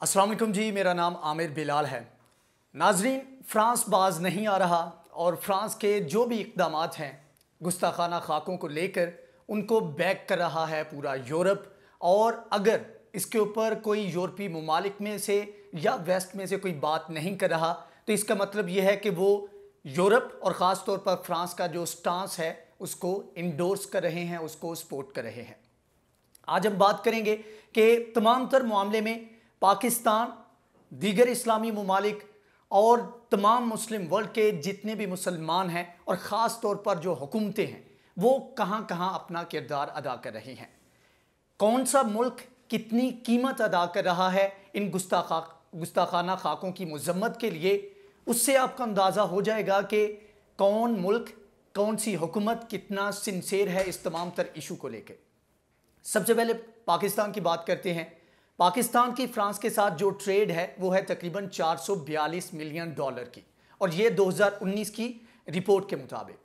अस्सलाम वालेकुम जी, मेरा नाम आमिर बिलाल है। नाजरीन, फ्रांस बाज नहीं आ रहा और फ्रांस के जो भी इक़दामात हैं गुस्ताखाना खाकों को लेकर उनको बैक कर रहा है पूरा यूरोप। और अगर इसके ऊपर कोई यूरोपीय ममालिक में से या वेस्ट में से कोई बात नहीं कर रहा तो इसका मतलब यह है कि वो यूरोप और ख़ास तौर पर फ्रांस का जो स्टांस है उसको इंडोर्स कर रहे हैं, उसको सपोर्ट कर रहे हैं। आज हम बात करेंगे कि तमाम तर मामले में पाकिस्तान, दीगर इस्लामी ममालिक और तमाम मुस्लिम वर्ल्ड के जितने भी मुसलमान हैं और ख़ास तौर पर जो हुकूमतें हैं वो कहाँ कहाँ अपना किरदार अदा कर रही हैं। कौन सा मुल्क कितनी कीमत अदा कर रहा है इन गुस्ताखाना खाकों की मजम्मत के लिए, उससे आपका अंदाज़ा हो जाएगा कि कौन मुल्क, कौन सी हुकूमत कितना सिंसेर है इस तमाम तर इशू को लेकर। सबसे पहले पाकिस्तान की बात करते हैं। पाकिस्तान की फ्रांस के साथ जो ट्रेड है वो है तकरीबन 442 मिलियन डॉलर की, और ये 2019 की रिपोर्ट के मुताबिक।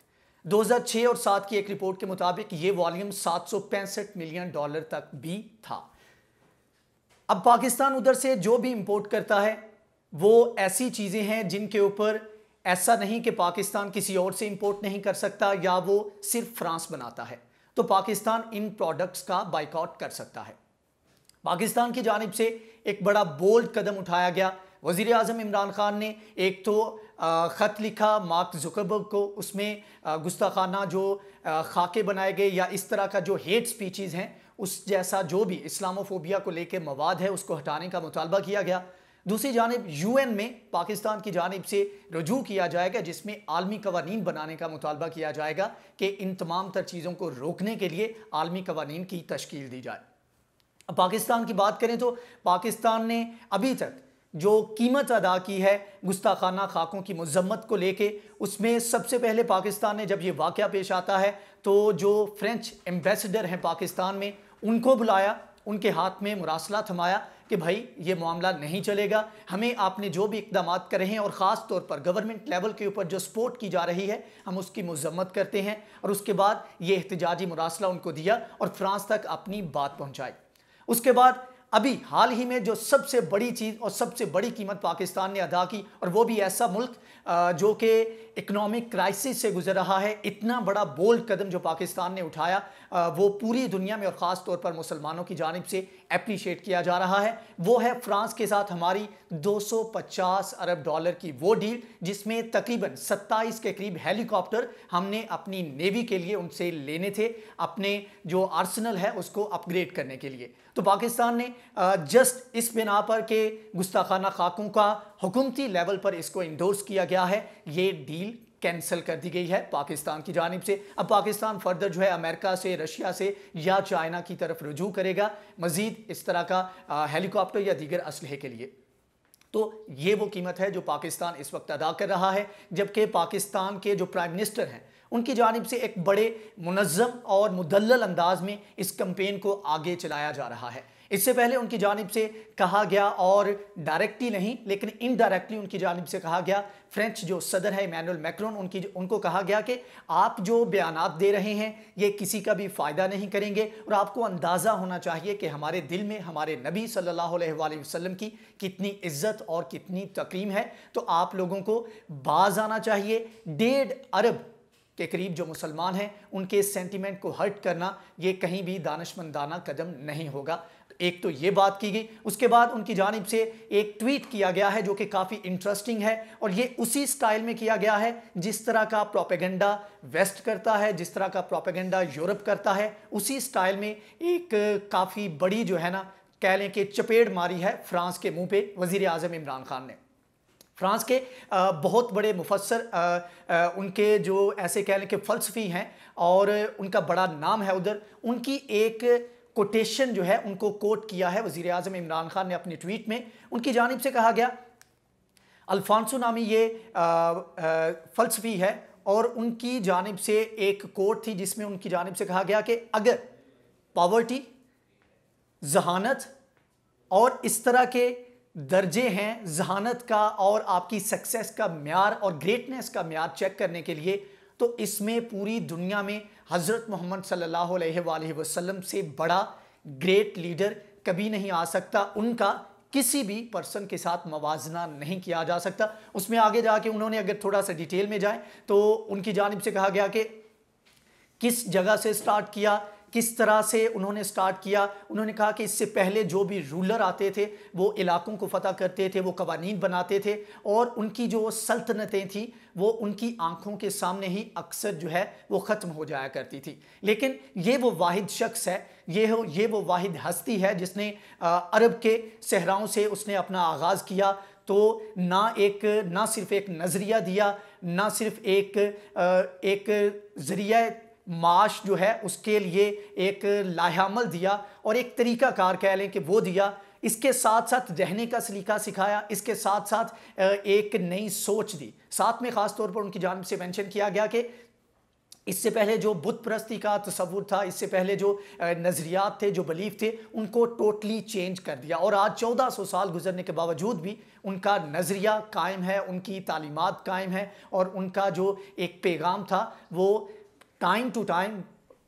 2006 और 7 की एक रिपोर्ट के मुताबिक ये वॉल्यूम 765 मिलियन डॉलर तक भी था। अब पाकिस्तान उधर से जो भी इंपोर्ट करता है वो ऐसी चीज़ें हैं जिनके ऊपर ऐसा नहीं कि पाकिस्तान किसी और से इंपोर्ट नहीं कर सकता या वो सिर्फ फ्रांस बनाता है, तो पाकिस्तान इन प्रोडक्ट्स का बाइकआउट कर सकता है। पाकिस्तान की जानिब से एक बड़ा बोल्ड कदम उठाया गया। वज़ीर आज़म इमरान खान ने एक तो ख़त लिखा मार्क ज़ुकरबर्ग को, उसमें गुस्ताखाना जो खाके बनाए गए या इस तरह का जो हेट स्पीचेज़ हैं उस जैसा जो भी इस्लामोफोबिया को लेकर मवाद है उसको हटाने का मुतालबा किया गया। दूसरी जानिब यूएन में पाकिस्तान की जानिब से रजू किया जाएगा जिसमें आलमी कवानीन बनाने का मुतालबा किया जाएगा कि इन तमाम तर चीज़ों को रोकने के लिए आलमी कवानीन की तश्कील दी जाए। अब पाकिस्तान की बात करें तो पाकिस्तान ने अभी तक जो कीमत अदा की है गुस्ताखाना खाकों की मजम्मत को लेके, उसमें सबसे पहले पाकिस्तान ने जब ये वाक़या पेश आता है तो जो फ्रेंच एम्बेसडर हैं पाकिस्तान में उनको बुलाया, उनके हाथ में मुरासला थमाया कि भाई ये मामला नहीं चलेगा, हमें आपने जो भी इक़दामात कर रहे हैं और ख़ास तौर पर गवर्नमेंट लेवल के ऊपर जो सपोर्ट की जा रही है हम उसकी मजम्मत करते हैं। और उसके बाद ये एहतजाजी मुरासला उनको दिया और फ्रांस तक अपनी बात पहुँचाई। उसके बाद अभी हाल ही में जो सबसे बड़ी चीज़ और सबसे बड़ी कीमत पाकिस्तान ने अदा की, और वो भी ऐसा मुल्क जो कि इकोनॉमिक क्राइसिस से गुजर रहा है, इतना बड़ा बोल्ड कदम जो पाकिस्तान ने उठाया वो पूरी दुनिया में और ख़ास तौर पर मुसलमानों की जानिब से अप्रीशिएट किया जा रहा है। वो है फ्रांस के साथ हमारी 250 अरब डॉलर की वो डील जिसमें तकरीबन 27 के करीब हेलीकॉप्टर हमने अपनी नेवी के लिए उनसे लेने थे, अपने जो आर्सेनल है उसको अपग्रेड करने के लिए। तो पाकिस्तान ने जस्ट इस बिना पर के गुस्ताखाना खाकों का हुकूमती लेवल पर इसको इंडोर्स किया गया है, ये डील कैंसिल कर दी गई है पाकिस्तान की जानिब से। अब पाकिस्तान फर्दर जो है अमेरिका से, रशिया से या चाइना की तरफ रुजू करेगा मजीद इस तरह का हेलीकॉप्टर या दीगर असलहे के लिए। तो ये वो कीमत है जो पाकिस्तान इस वक्त अदा कर रहा है, जबकि पाकिस्तान के जो प्राइम मिनिस्टर हैं उनकी जानिब से एक बड़े मुनज़्ज़म और मुदल्लल अंदाज में इस कैंपेन को आगे चलाया जा रहा है। इससे पहले उनकी जानिब से कहा गया, और डायरेक्टली नहीं लेकिन इनडायरेक्टली उनकी जानिब से कहा गया, फ्रेंच जो सदर है इमैनुअल मैक्रोन उनको कहा गया कि आप जो बयानात दे रहे हैं ये किसी का भी फ़ायदा नहीं करेंगे, और आपको अंदाज़ा होना चाहिए कि हमारे दिल में हमारे नबी सल्लल्लाहु अलैहि वसल्लम की कितनी इज़्ज़त और कितनी तकरीम है, तो आप लोगों को बाज आना चाहिए। 1.5 अरब के करीब जो मुसलमान हैं उनके सेंटीमेंट को हर्ट करना ये कहीं भी दानिशमंदाना कदम नहीं होगा। एक तो ये बात की गई। उसके बाद उनकी जानिब से एक ट्वीट किया गया है जो कि काफ़ी इंटरेस्टिंग है, और ये उसी स्टाइल में किया गया है जिस तरह का प्रोपेगेंडा वेस्ट करता है, जिस तरह का प्रोपेगेंडा यूरोप करता है, उसी स्टाइल में एक काफ़ी बड़ी जो है ना कह लें कि चपेट मारी है फ्रांस के मुंह पे वज़ीर आज़म इमरान खान ने। फ्रांस के बहुत बड़े मुफस्सर उनके जो ऐसे कह लें कि फ़लसफ़ी हैं और उनका बड़ा नाम है उधर, उनकी एक कोटेशन जो है उनको कोट किया है वज़ीर आज़म इमरान खान ने अपनी ट्वीट में। उनकी जानिब से कहा गया, अल्फांसो नामी ये फ़लसफ़ी है, और उनकी जानिब से एक कोट थी जिसमें उनकी जानिब से कहा गया कि अगर पॉवर्टी, जहानत और इस तरह के दर्जे हैं जहानत का और आपकी सक्सेस का म्यार और ग्रेटनेस का म्यार चेक करने के लिए, तो इसमें पूरी दुनिया में हज़रत मोहम्मद सल्लल्लाहु अलैहि वसल्लम से बड़ा ग्रेट लीडर कभी नहीं आ सकता। उनका किसी भी पर्सन के साथ मवाजना नहीं किया जा सकता। उसमें आगे जाके उन्होंने अगर थोड़ा सा डिटेल में जाए तो उनकी जानिब से कहा गया कि किस जगह से स्टार्ट किया, किस तरह से उन्होंने स्टार्ट किया। उन्होंने कहा कि इससे पहले जो भी रूलर आते थे वो इलाकों को फतह करते थे, वो कवानीन बनाते थे और उनकी जो सल्तनतें थी वो उनकी आंखों के सामने ही अक्सर जो है वो ख़त्म हो जाया करती थी। लेकिन ये वो वाहिद शख्स है, ये वो वाहिद हस्ती है जिसने अरब के सहराओं से उसने अपना आगाज़ किया। तो ना सिर्फ एक नज़रिया दिया, ना सिर्फ एक ज़रिया माश जो है उसके लिए एक लाहेअमल दिया और एक तरीका कार कह लें कि वो दिया। इसके साथ साथ रहने का सलीका सिखाया, इसके साथ साथ एक नई सोच दी। साथ में ख़ास तौर पर उनकी जानिब से मेंशन किया गया कि इससे पहले जो बुत परस्ती का तसव्वुर था, इससे पहले जो नज़रियात थे, जो बिलीफ थे, उनको टोटली चेंज कर दिया। और आज 1400 साल गुजरने के बावजूद भी उनका नज़रिया कायम है, उनकी तालीमात कायम है और उनका जो एक पैगाम था वो टाइम टू टाइम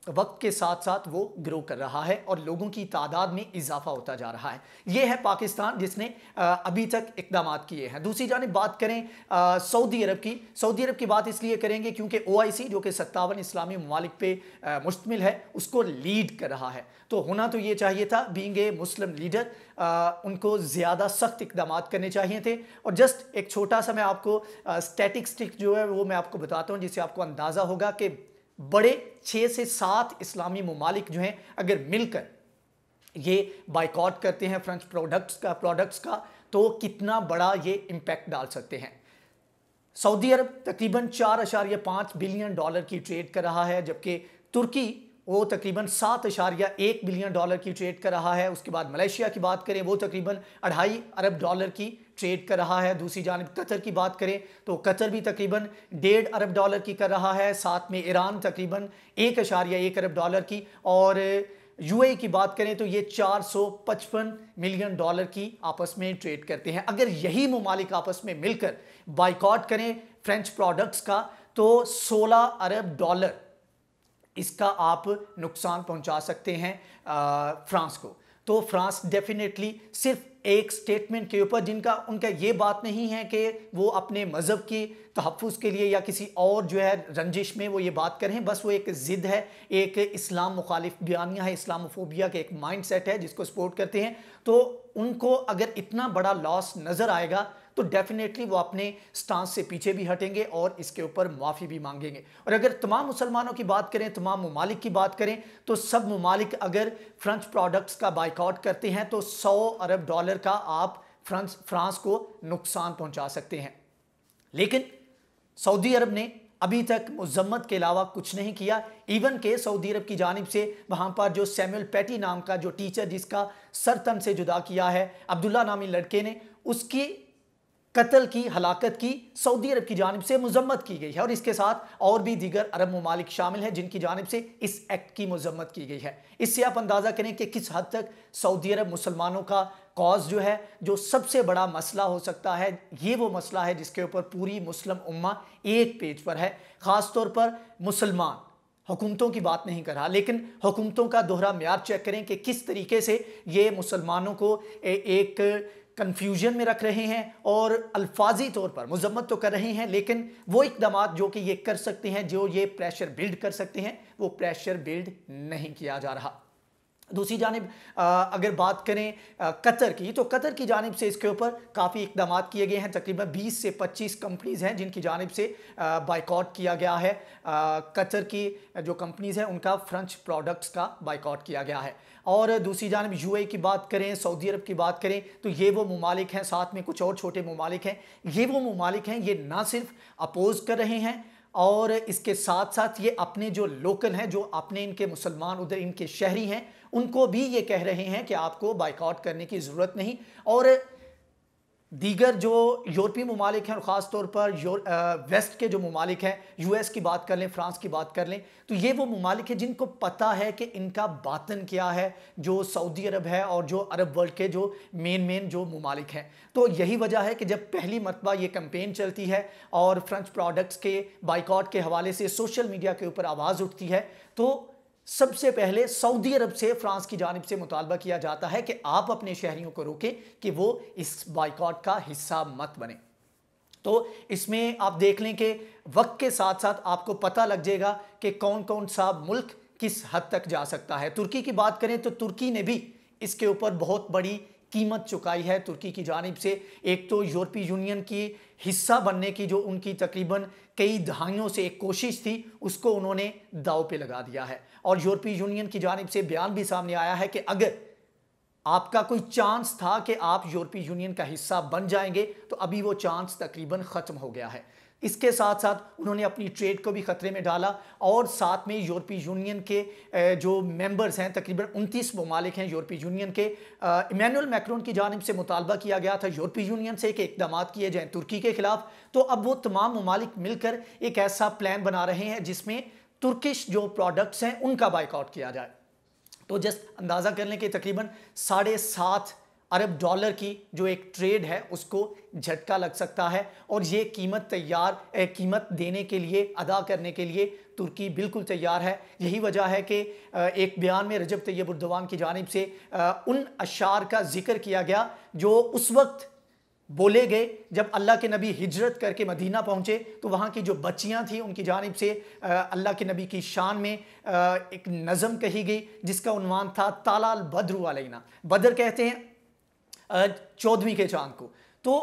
वक्त के साथ साथ वो ग्रो कर रहा है और लोगों की तादाद में इजाफा होता जा रहा है। ये है पाकिस्तान जिसने अभी तक इक़दाम किए हैं। दूसरी जानिब बात करें सऊदी अरब की। सऊदी अरब की बात इसलिए करेंगे क्योंकि OIC जो कि 57 इस्लामी ममालिक पे मुश्तमिल है उसको लीड कर रहा है। तो होना तो ये चाहिए था, बीइंग ए मुस्लिम लीडर उनको ज़्यादा सख्त इक़दाम करने चाहिए थे। और जस्ट एक छोटा सा मैं आपको स्टैटिस्टिक जो है वो मैं आपको बताता हूँ जिससे आपको अंदाज़ा होगा कि बड़े 6 से 7 इस्लामी ममालिक जो हैं अगर मिलकर ये बाइकॉट करते हैं फ्रेंच प्रोडक्ट्स का तो कितना बड़ा ये इम्पैक्ट डाल सकते हैं। सऊदी अरब तकरीबन 4.5 बिलियन डॉलर की ट्रेड कर रहा है, जबकि तुर्की वो तकरीबन 7.1 बिलियन डॉलर की ट्रेड कर रहा है। उसके बाद मलेशिया की बात करें वो तकरीबन 2.5 अरब डॉलर की ट्रेड कर रहा है। दूसरी जानिब कतर की बात करें तो कतर भी तकरीबन 1.5 अरब डॉलर की कर रहा है। साथ में ईरान तकरीबन 1.1 अरब डॉलर की, और UAE की बात करें तो ये 455 मिलियन डॉलर की आपस में ट्रेड करते हैं। अगर यही ममालिक आपस में मिलकर बाइकॉट करें फ्रेंच प्रोडक्ट्स का तो 16 अरब डॉलर इसका आप नुकसान पहुंचा सकते हैं फ्रांस को। तो फ्रांस डेफिनेटली सिर्फ एक स्टेटमेंट के ऊपर, जिनका उनका ये बात नहीं है कि वो अपने मज़हब की तहफ़्फ़ुज़ के लिए या किसी और जो है रंजिश में वो ये बात करें, बस वो एक ज़िद है, एक इस्लाम मुखालिफ बयानिया है, इस्लामोफोबिया का एक माइंड सेट है जिसको सपोर्ट करते हैं। तो उनको अगर इतना बड़ा लॉस नज़र आएगा तो डेफिनेटली वो अपने स्टांस से पीछे भी हटेंगे और इसके ऊपर माफ़ी भी मांगेंगे। और अगर तमाम मुसलमानों की बात करें, तमाम ममालिक की बात करें तो सब ममालिक अगर फ्रेंच प्रोडक्ट्स का बाइकआउट करते हैं तो 100 अरब डॉलर का आप फ्रांस को नुकसान पहुंचा सकते हैं। लेकिन सऊदी अरब ने अभी तक मजम्मत के अलावा कुछ नहीं किया। इवन के सऊदी अरब की जानिब से वहाँ पर जो सैमुअल पैटी नाम का जो टीचर जिसका सर तन से जुदा किया है, अब्दुल्ला नामी लड़के ने, उसकी कत्ल की, हलाकत की सऊदी अरब की जानिब से मजम्मत की गई है। और इसके साथ और भी दीगर अरब ममालिक शामिल हैं जिनकी जानिब से इस एक्ट की मजम्मत की गई है। इससे आप अंदाज़ा करें कि किस हद तक सऊदी अरब मुसलमानों का कॉज जो है, जो सबसे बड़ा मसला हो सकता है, ये वो मसला है जिसके ऊपर पूरी मुस्लिम उम्मा एक पेज पर है। ख़ास तौर पर मुसलमान हुकूमतों की बात नहीं कर रहा, लेकिन हुकूमतों का दोहरा म्यार चेक करें कि किस तरीके से ये मुसलमानों को एक कन्फ्यूजन में रख रहे हैं और अल्फाजी तौर पर मजम्मत तो कर रहे हैं, लेकिन वो इक़दामात जो कि ये कर सकते हैं, जो ये प्रेशर बिल्ड कर सकते हैं, वो प्रेशर बिल्ड नहीं किया जा रहा। दूसरी जानिब अगर बात करें कतर की, तो कतर की जानिब से इसके ऊपर काफ़ी इक़दाम किए गए हैं। तकरीबन 20 से 25 कंपनीज़ हैं जिनकी जानिब से बाइकआउट किया गया है। कतर की जो कंपनीज़ हैं उनका फ्रेंच प्रोडक्ट्स का बाइकआउट किया गया है। और दूसरी जानिब UAE की बात करें, सऊदी अरब की बात करें तो ये वो ममालिक हैं, साथ में कुछ और छोटे ममालिक हैं। ये वो ममालिक हैं, ये ना सिर्फ अपोज कर रहे हैं और इसके साथ साथ ये अपने जो लोकल हैं, जो अपने इनके मुसलमान उधर इनके शहरी हैं, उनको भी ये कह रहे हैं कि आपको बाइकआउट करने की ज़रूरत नहीं। और दीगर जो यूरोपीय ममालिक हैं और ख़ास तौर पर वेस्ट के जो ममालिक हैं, US की बात कर लें, फ्रांस की बात कर लें, तो ये वो ममालिक हैं जिनको पता है कि इनका बातन क्या है, जो सऊदी अरब है और जो अरब वर्ल्ड के जो मेन जो ममालिक हैं। तो यही वजह है कि जब पहली मरतबा ये कैंपेन चलती है और फ्रेंच प्रोडक्ट्स के बाइकआउट के हवाले से सोशल मीडिया के ऊपर आवाज़ उठती है, तो سب سے پہلے سعودی عرب سے فرانس کی جانب سے مطالبہ کیا جاتا ہے کہ آپ اپنے شہریوں کو روکیں کہ وہ اس بائیکاٹ کا حصہ مت بنیں۔ تو اس میں آپ دیکھ لیں کہ وقت کے ساتھ ساتھ آپ کو پتہ لگ جائے گا کہ کون کون سا ملک کس حد تک جا سکتا ہے۔ ترکی کی بات کریں تو ترکی نے بھی اس کے اوپر بہت بڑی قیمت چکائی ہے ترکی کی جانب سے۔ ایک تو یورپی یونین کی حصہ بننے کی جو ان کی تقریباً کئی دہائیوں سے ایک کوشش تھی، اس کو انہوں نے داؤ پہ لگا دیا ہے، اور یورپی یونین کی جانب سے بیان بھی سامنے آیا ہے کہ اگر آپ کا کوئی چانس تھا کہ آپ یورپی یونین کا حصہ بن جائیں گے تو ابھی وہ چانس تقریباً ختم ہو گیا ہے۔ اس کے ساتھ ساتھ انہوں نے اپنی ٹریڈ کو بھی خطرے میں ڈالا، اور ساتھ میں یورپی یونین کے جو ممبرز ہیں، تقریباً 29 ممالک ہیں یورپی یونین کے، ایمینوئل میکرون کی جانب سے مطالبہ کیا گیا تھا یورپی یونین سے کہ اقدامات کیے جائیں ترکی کے خلاف۔ تو اب وہ تمام ممالک مل کر ایک ایسا پلان بنا رہے ہیں جس میں ترکش جو پروڈکٹس ہیں ان کا بائیکاٹ کیا جائے۔ تو جسٹ اندازہ کر لیں کہ تقریباً 7.5 ارب ڈالر کی جو ایک ٹریڈ ہے اس کو جھٹکا لگ سکتا ہے، اور یہ قیمت دینے کے لیے، ادا کرنے کے لیے ترکی بالکل تیار ہے۔ یہی وجہ ہے کہ ایک بیان میں رجب طیب اردوان کی جانب سے ان اشعار کا ذکر کیا گیا جو اس وقت بولے گئے جب اللہ کے نبی ہجرت کر کے مدینہ پہنچے، تو وہاں کی جو بچیاں تھیں ان کی جانب سے اللہ کے نبی کی شان میں ایک نظم کہی گئی جس کا عنوان تھا طالع البدر علینا۔ بدر کہتے ہیں 14ویں کے چاند کو۔ تو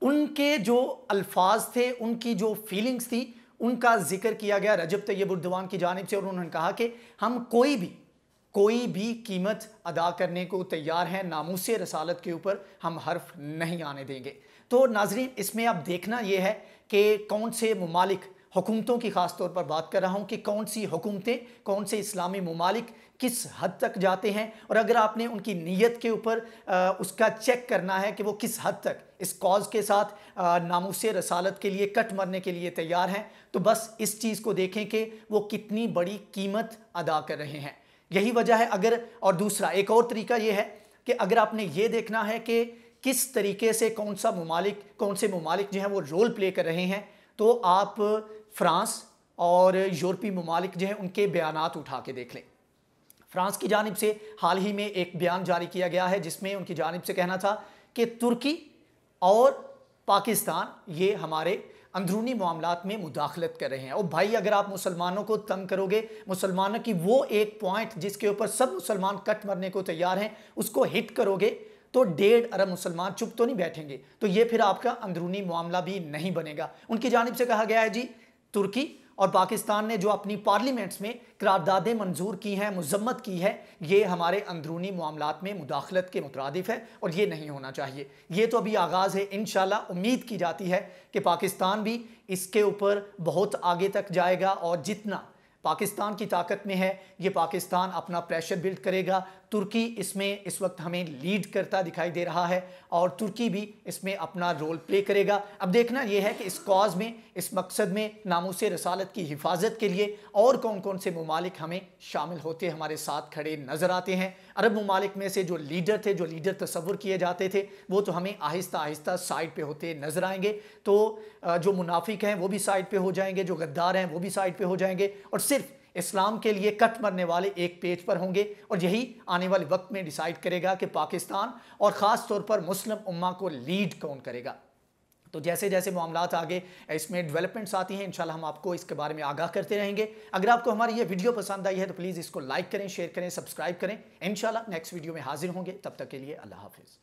ان کے جو الفاظ تھے، ان کی جو فیلنگز تھی، ان کا ذکر کیا گیا رجب طیب اردوان کی جانب سے، اور انہوں نے کہا کہ ہم کوئی بھی قیمت ادا کرنے کو تیار ہیں، ناموس رسالت کے اوپر ہم حرف نہیں آنے دیں گے۔ تو ناظرین، اس میں اب دیکھنا یہ ہے کہ کون سے ممالک، حکومتوں کی خاص طور پر بات کر رہا ہوں کہ کون سی حکومتیں، کون سے اسلامی ممالک کس حد تک جاتے ہیں، اور اگر آپ نے ان کی نیت کے اوپر اس کا چیک کرنا ہے کہ وہ کس حد تک اس کاز کے ساتھ ناموس رسالت کے لیے کٹ مرنے کے لیے تیار ہیں، تو بس اس چیز کو دیکھیں کہ وہ کتنی بڑی قیمت ادا کر رہے ہیں۔ یہی وجہ ہے اور دوسرا ایک اور طریقہ یہ ہے کہ اگر آپ نے یہ دیکھنا ہے کہ کس طریقے سے کون سے ممالک جو ہیں وہ رول پلے کر رہے ہیں، تو آپ فرانس اور یورپی ممالک جو ہیں ان کے بیانات اٹھا کے دیکھ لیں۔ فرانس کی جانب سے حال ہی میں ایک بیان جاری کیا گیا ہے جس میں ان کی جانب سے کہنا تھا کہ ترکی اور پاکستان یہ ہمارے اندرونی معاملات میں مداخلت کر رہے ہیں۔ اور بھائی، اگر آپ مسلمانوں کو تنگ کرو گے، مسلمانوں کی وہ ایک پوائنٹ جس کے اوپر سب مسلمان کٹ مرنے کو تیار ہیں، اس کو ہٹ کرو گے، تو 1.5 ارب مسلمان چپ تو نہیں بیٹھیں گے، تو یہ پھر آپ کا اندرونی معاملہ بھی نہیں بنے گا۔ ان کی جانب سے کہا گیا ہے جی، ترکی اور پاکستان نے جو اپنی پارلیمنٹس میں قراردادیں منظور کی ہیں، مذمت کی ہے، یہ ہمارے اندرونی معاملات میں مداخلت کے مترادف ہے، اور یہ نہیں ہونا چاہیے۔ یہ تو ابھی آغاز ہے، انشاءاللہ امید کی جاتی ہے کہ پاکستان بھی اس کے اوپر بہت آگے تک جائے گا، اور جتنا پاکستان کی طاقت میں ہے یہ پاکستان اپنا پریشر بلڈ کرے گا۔ ترکی اس میں اس وقت ہمیں لیڈ کرتا دکھائی دے رہا ہے، اور ترکی بھی اس میں اپنا رول پلے کرے گا۔ اب دیکھنا یہ ہے کہ اس کاز میں، اس مقصد میں، ناموس رسالت کی حفاظت کے لیے اور کون کون سے ممالک ہمیں شامل ہوتے ہمارے ساتھ کھڑے نظر آتے ہیں۔ عرب ممالک میں سے جو لیڈر تھے، جو لیڈر تصور کیے جاتے تھے، وہ تو ہمیں آہستہ آہستہ سائڈ پہ ہوتے نظر آئیں گے۔ تو جو منافق ہیں وہ بھی سائڈ پہ ہو جائیں گے، جو غدار ہیں وہ بھی سائڈ پہ ہو جائیں گے، اور صرف اسلام کے لیے کٹ مرنے والے ایک پیج پر ہوں گے، اور یہی آنے والے وقت میں ڈیسائیڈ کرے گا کہ پاکستان اور خاص طور پر مسلم امہ کو لیڈ کون کرے گا۔ تو جیسے جیسے معاملات آگے اس میں ڈیولپمنٹس آتی ہیں، انشاءاللہ ہم آپ کو اس کے بارے میں آگاہ کرتے رہیں گے۔ اگر آپ کو ہماری یہ ویڈیو پسند آئی ہے تو پلیز اس کو لائک کریں، شیئر کریں، سبسکرائب کریں۔ انشاءاللہ نیکسٹ ویڈیو میں حاضر ہوں گے، تب تک کے لیے اللہ حافظ۔